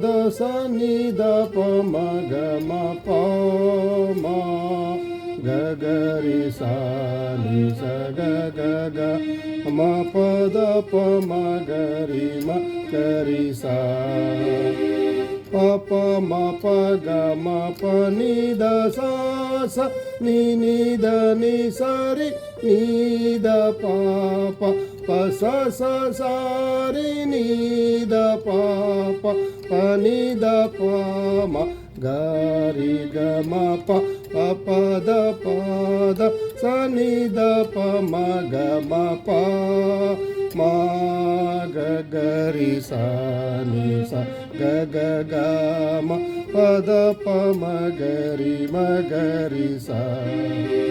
the ಸ ನಿ the ಪ ಮ ಗ ಮ ಪ ಮ ಗ ಗ ರಿ ಸ ನಿ ಸ ಗ ಗ ಗ ಮ ಪ ದ ಪ ಮ ಗ ರಿ ಮ ಗ ರಿ ಸ ಪ ಪ ಮ ಪ ಗ ಮ ಪ ನಿ ದ ಸ ಸ ನಿ ನಿ ದ ನಿ ಸ ರಿ ನಿ ದ ಪ ಪ ಪ ಸ ಸ ಸ ರಿ ನಿ ದ ಪ ಪ ಪ ನಿ ದ ಪ ಮ ಗ ರಿ ಗ ಮ ಪ ಪ ಪ ದ ಪ ದ ಸ ನಿ ದ ಪ ಮ ಗ ಮ ಪ ಮ ಗ ಗ ರಿ ಸ ನಿ ಸ ಗ ಗ ಗ ಮ ಪ ದ ಪ ಮ ಗ ರಿ ಸ